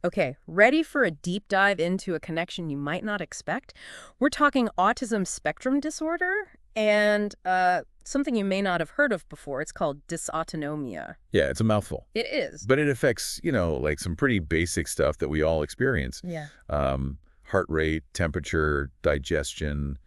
Okay, ready for a deep dive into a connection you might not expect? We're talking autism spectrum disorder and something you may not have heard of before. It's called dysautonomia. Yeah, it's a mouthful. It is. But it affects, like some pretty basic stuff that we all experience. Yeah. Heart rate, temperature, digestion.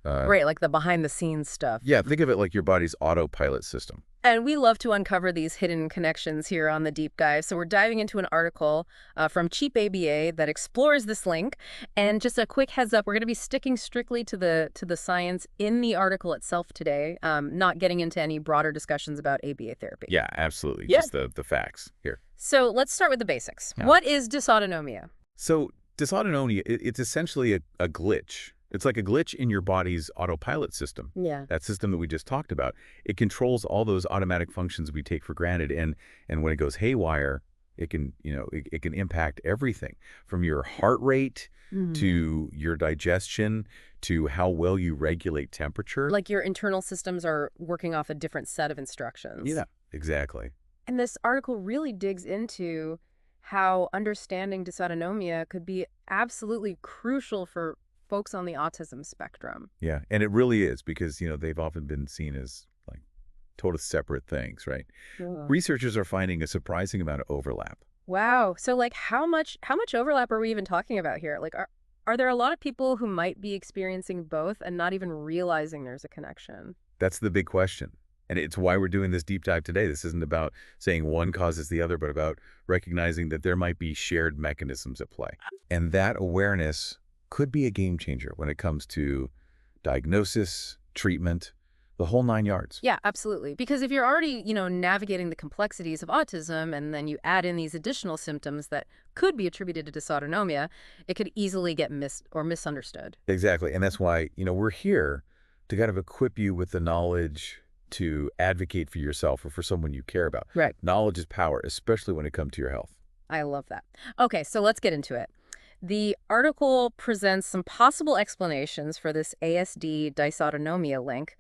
Right, like the behind the scenes stuff. Yeah, think of it like your body's autopilot system. And we love to uncover these hidden connections here on the Deep Dive. So we're diving into an article from Cheap ABA that explores this link. And just a quick heads up, we're going to be sticking strictly to the science in the article itself today, not getting into any broader discussions about ABA therapy. Yeah, absolutely. Yeah. Just the facts here. So let's start with the basics. Yeah. What is dysautonomia? So dysautonomia, it's essentially a glitch. It's like a glitch in your body's autopilot system. Yeah. That system that we just talked about. It controls all those automatic functions we take for granted. And when it goes haywire, it can, it can impact everything from your heart rate to your digestion to how well you regulate temperature. Like your internal systems are working off a different set of instructions. Yeah, exactly. And this article really digs into how understanding dysautonomia could be absolutely crucial for folks on the autism spectrum. Yeah, and it really is because, they've often been seen as like total separate things, right? Yeah. Researchers are finding a surprising amount of overlap. Wow. So like how much overlap are we even talking about here? Like are there a lot of people who might be experiencing both and not even realizing there's a connection? That's the big question. And it's why we're doing this deep dive today. This isn't about saying one causes the other, but about recognizing that there might be shared mechanisms at play. And that awareness could be a game changer when it comes to diagnosis, treatment, the whole 9 yards. Yeah, absolutely. Because if you're already, navigating the complexities of autism and then you add in these additional symptoms that could be attributed to dysautonomia, it could easily get missed or misunderstood. Exactly. And that's why, we're here to kind of equip you with the knowledge to advocate for yourself or for someone you care about. Right. Knowledge is power, especially when it comes to your health. I love that. Okay, so let's get into it. The article presents some possible explanations for this ASD dysautonomia link,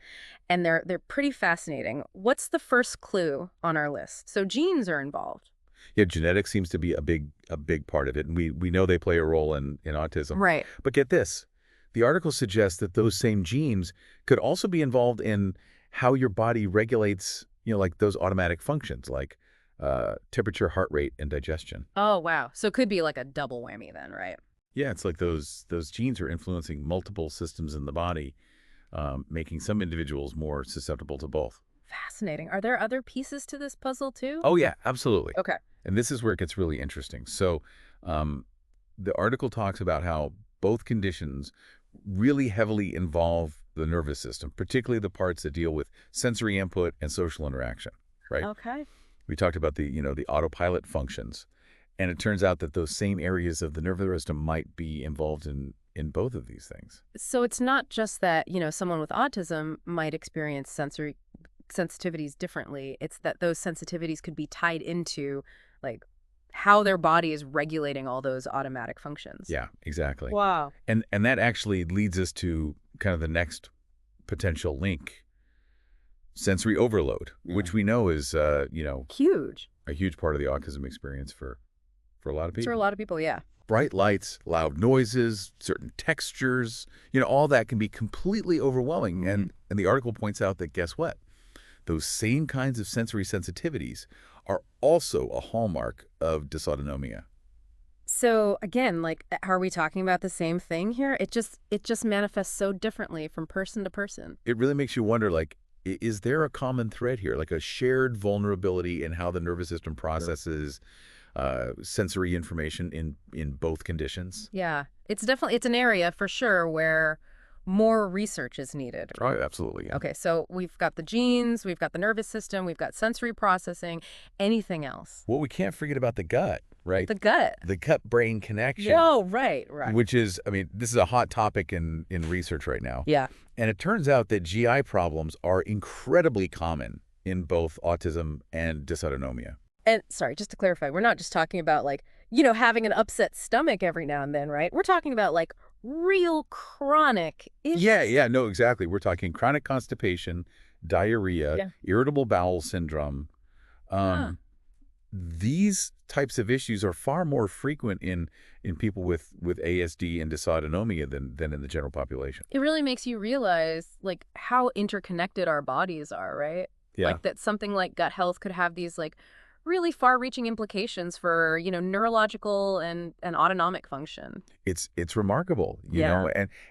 and they're pretty fascinating. What's the first clue on our list? So genes are involved. Yeah, genetics seems to be a big part of it, and we know they play a role in autism. Right. But get this, the article suggests that those same genes could also be involved in how your body regulates, like those automatic functions like temperature, heart rate, and digestion. Oh, wow. So it could be like a double whammy then, right? Yeah, it's like those genes are influencing multiple systems in the body, making some individuals more susceptible to both. Fascinating. Are there other pieces to this puzzle too? Oh, yeah, absolutely. Okay. And this is where it gets really interesting. So the article talks about how both conditions really heavily involve the nervous system, particularly the parts that deal with sensory input and social interaction, right? Okay. We talked about the autopilot functions, and it turns out that those same areas of the nervous system might be involved in both of these things. So it's not just that, someone with autism might experience sensory sensitivities differently. It's that those sensitivities could be tied into like how their body is regulating all those automatic functions. Yeah, exactly. Wow. And that actually leads us to kind of the next potential link. Sensory overload, which we know is, Huge. a huge part of the autism experience for a lot of people. For a lot of people, yeah. Bright lights, loud noises, certain textures, all that can be completely overwhelming. And the article points out that, guess what? Those same kinds of sensory sensitivities are also a hallmark of dysautonomia. So again, like, are we talking about the same thing here? It just manifests so differently from person to person. It really makes you wonder, like, is there a common thread here, like a shared vulnerability in how the nervous system processes sensory information in both conditions? Yeah, it's an area for sure where more research is needed. Oh, absolutely. Yeah. Okay, so we've got the genes, we've got the nervous system, we've got sensory processing. Anything else? Well, we can't forget about the gut, right? The gut. The gut-brain connection. Oh, right. Which is, this is a hot topic in research right now. Yeah. And it turns out that GI problems are incredibly common in both autism and dysautonomia. And sorry, just to clarify, we're not just talking about like, having an upset stomach every now and then, right? We're talking about like real chronic issues. Yeah, no, exactly. We're talking chronic constipation, diarrhea, irritable bowel syndrome. These types of issues are far more frequent in people with ASD and dysautonomia than in the general population. It really makes you realize, like, how interconnected our bodies are, right? Yeah. Like, that something like gut health could have these, like, really far-reaching implications for, neurological and autonomic function. It's remarkable, Yeah.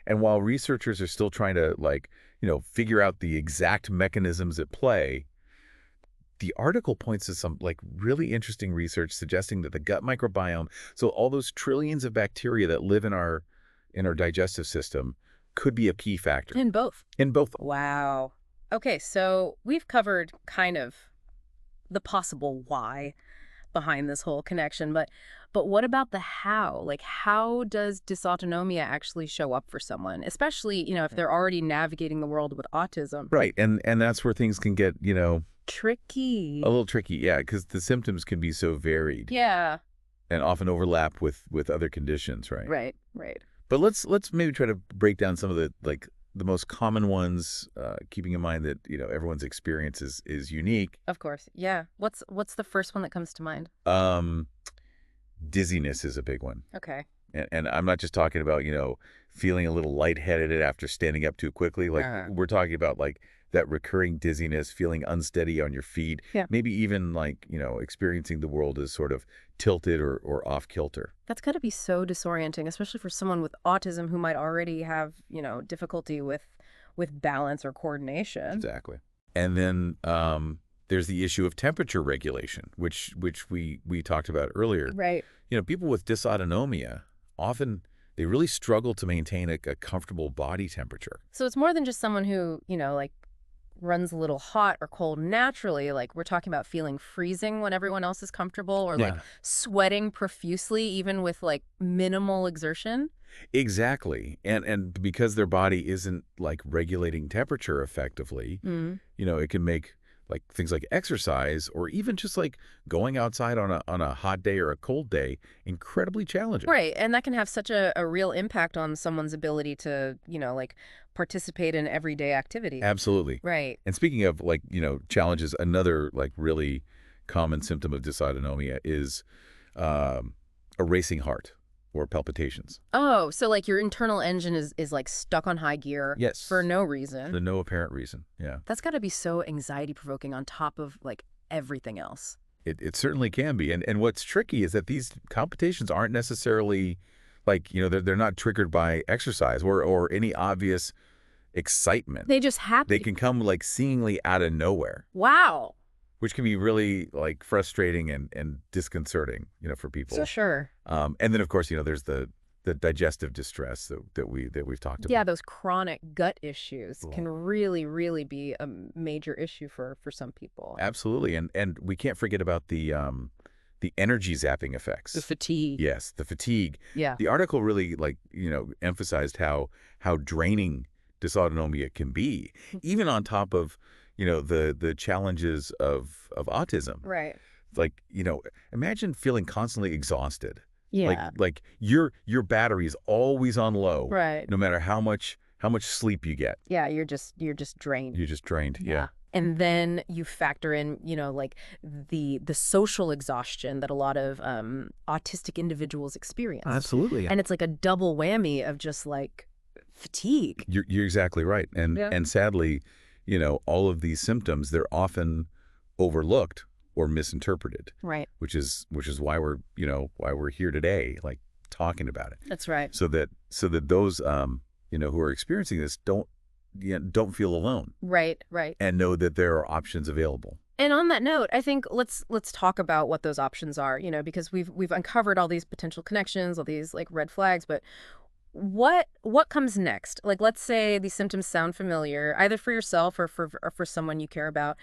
and while researchers are still trying to figure out the exact mechanisms at play, the article points to some like really interesting research suggesting that the gut microbiome, so all those trillions of bacteria that live in our digestive system, could be a key factor In both. in both. Wow. Okay, so we've covered kind of the possible why behind this whole connection, but what about the how? Like, how does dysautonomia actually show up for someone, especially, if they're already navigating the world with autism? Right, and that's where things can get Tricky. a little tricky, yeah, because the symptoms can be so varied Yeah. and often overlap with other conditions, right? Right, right. But let's maybe try to break down some of the most common ones, keeping in mind that everyone's experience is unique. Of course. Yeah. What's the first one that comes to mind? Um, Dizziness is a big one, Okay. and I'm not just talking about feeling a little lightheaded after standing up too quickly. Like we're talking about like that recurring dizziness, feeling unsteady on your feet, Yeah. maybe even like experiencing the world as sort of tilted or off kilter. That's got to be so disorienting, especially for someone with autism who might already have, difficulty with balance or coordination. Exactly. And then there's the issue of temperature regulation, which we talked about earlier. Right. People with dysautonomia often they really struggle to maintain a comfortable body temperature. So it's more than just someone who, like runs a little hot or cold naturally. Like, we're talking about feeling freezing when everyone else is comfortable, or like Yeah. sweating profusely even with like minimal exertion. Exactly. And because their body isn't like regulating temperature effectively, Mm. it can make like things like exercise or even just like going outside on a hot day or a cold day incredibly challenging. Right. And that can have such a real impact on someone's ability to, like participate in everyday activity. Absolutely. Right. And speaking of like, challenges, another like really common symptom of dysautonomia is a racing heart or palpitations. Oh, so like your internal engine is like stuck on high gear Yes. for no For reason. no apparent reason. Yeah. That's got to be so anxiety provoking on top of like everything else. It certainly can be. And what's tricky is that these palpitations aren't necessarily like, they're not triggered by exercise or any obvious excitement. They just happen. They can come like seemingly out of nowhere, Wow. which can be really like frustrating and disconcerting, for people. So sure. And then of course, there's the digestive distress that we've talked about. Yeah, those chronic gut issues Cool. can really, really be a major issue for some people. Absolutely. And we can't forget about the energy zapping effects. The fatigue. Yes, the fatigue. Yeah. The article really emphasized how draining dysautonomia can be, even on top of the challenges of autism. Right. Like imagine feeling constantly exhausted. Yeah. Like your battery is always on low, Right. no matter how much sleep you get. Yeah, you're just drained. You're just drained. Yeah. And then you factor in, like the social exhaustion that a lot of autistic individuals experience. Absolutely. And it's like a double whammy of just like fatigue. You're exactly right. And sadly, all of these symptoms, they're often overlooked or misinterpreted, Right. which is why we're here today, like talking about it. That's right. So that those who are experiencing this don't feel alone Right, right. and know that there are options available. And on that note, I think let's talk about what those options are, because we've uncovered all these potential connections, all these like red flags, but what comes next? Like, let's say these symptoms sound familiar, either for yourself or for someone you care about.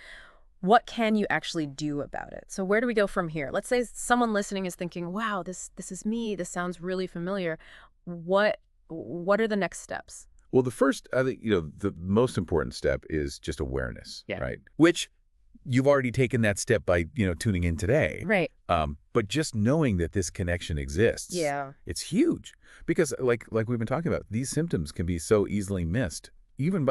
What can you actually do about it? So where do we go from here? Let's say someone listening is thinking, "Wow, this is me. This sounds really familiar." What are the next steps? Well, the first, I think, the most important step is just awareness, Yeah. right? Which you've already taken that step by, tuning in today. Right. But just knowing that this connection exists, Yeah. it's huge. Because like we've been talking about, these symptoms can be so easily missed, even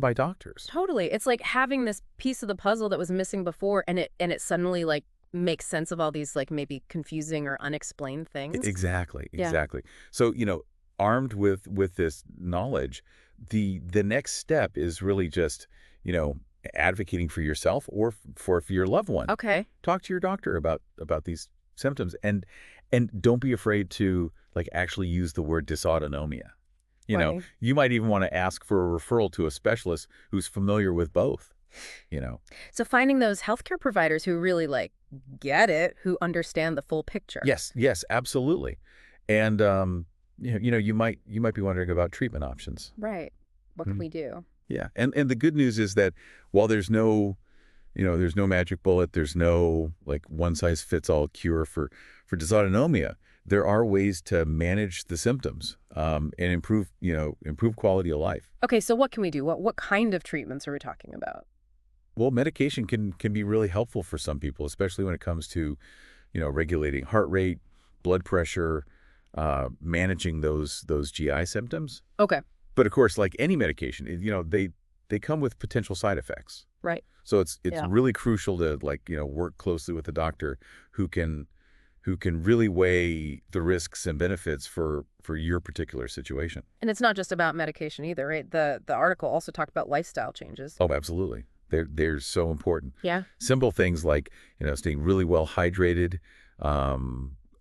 by doctors. Totally. It's like having this piece of the puzzle that was missing before, and it suddenly like make sense of all these like maybe confusing or unexplained things. Exactly, Yeah. exactly. So, armed with this knowledge, the next step is really just, you know, advocating for yourself or for your loved one. Okay. Talk to your doctor about these symptoms and don't be afraid to like actually use the word dysautonomia. Right. You might even want to ask for a referral to a specialist who's familiar with both, you know. So finding those healthcare providers who really like get it, who understand the full picture. Yes, yes, absolutely. And you might be wondering about treatment options. Right. What can Mhm. we do? Yeah. And the good news is that while there's no magic bullet, there's no like one size fits all cure for dysautonomia. There are ways to manage the symptoms and improve quality of life. Okay, so what can we do? What kind of treatments are we talking about? Well, medication can be really helpful for some people, especially when it comes to, regulating heart rate, blood pressure, managing those GI symptoms. Okay. But of course, like any medication, they come with potential side effects. Right. So it's Yeah. really crucial to like, work closely with a doctor who can really weigh the risks and benefits for your particular situation. And it's not just about medication either, right? The article also talked about lifestyle changes. Oh, absolutely. They're so important. Yeah. Simple things like, staying really well hydrated,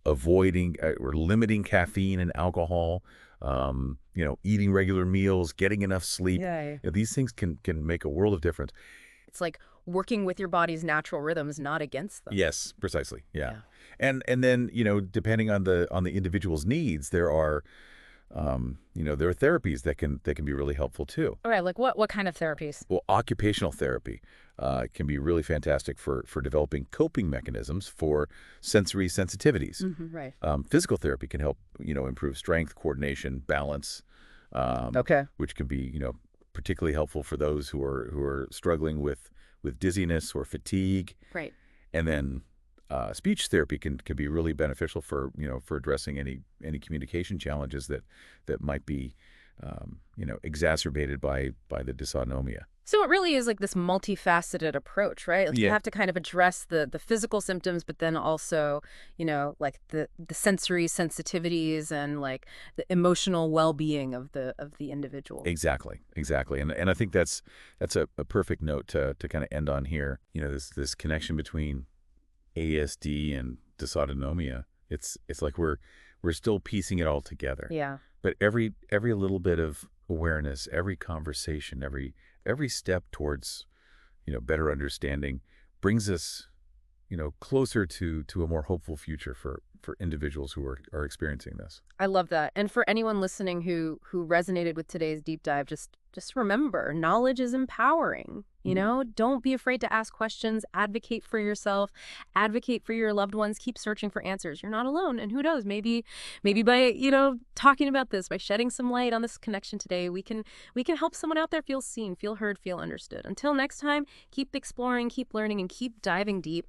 avoiding or limiting caffeine and alcohol, eating regular meals, getting enough sleep. Yay. These things can make a world of difference. It's like working with your body's natural rhythms, not against them. Yes, precisely. Yeah. Yeah. And then, depending on the individual's needs, there are therapies that can be really helpful too. All right, like what kind of therapies? Well, occupational therapy can be really fantastic for developing coping mechanisms for sensory sensitivities. Right. Physical therapy can help, improve strength, coordination, balance, Okay. which can be, particularly helpful for those who are struggling with dizziness or fatigue. Right. And then speech therapy can be really beneficial for addressing any communication challenges that might be exacerbated by the dysautonomia. So it really is like this multifaceted approach, right? Like you Yeah, have to kind of address the physical symptoms, but then also, like the sensory sensitivities and like the emotional well-being of the individual. exactly, exactly. And I think that's a perfect note to kind of end on here. This connection between ASD and dysautonomia. It's like we're still piecing it all together. Yeah. But every little bit of awareness, every conversation, every step towards, better understanding brings us, closer to a more hopeful future for individuals who are experiencing this. I love that. And for anyone listening who resonated with today's deep dive, just remember, knowledge is empowering. Don't be afraid to ask questions, advocate for yourself, advocate for your loved ones, keep searching for answers. You're not alone. And who knows, maybe by, talking about this, by shedding some light on this connection today, we can help someone out there feel seen, feel heard, feel understood. Until next time, keep exploring, keep learning, and keep diving deep.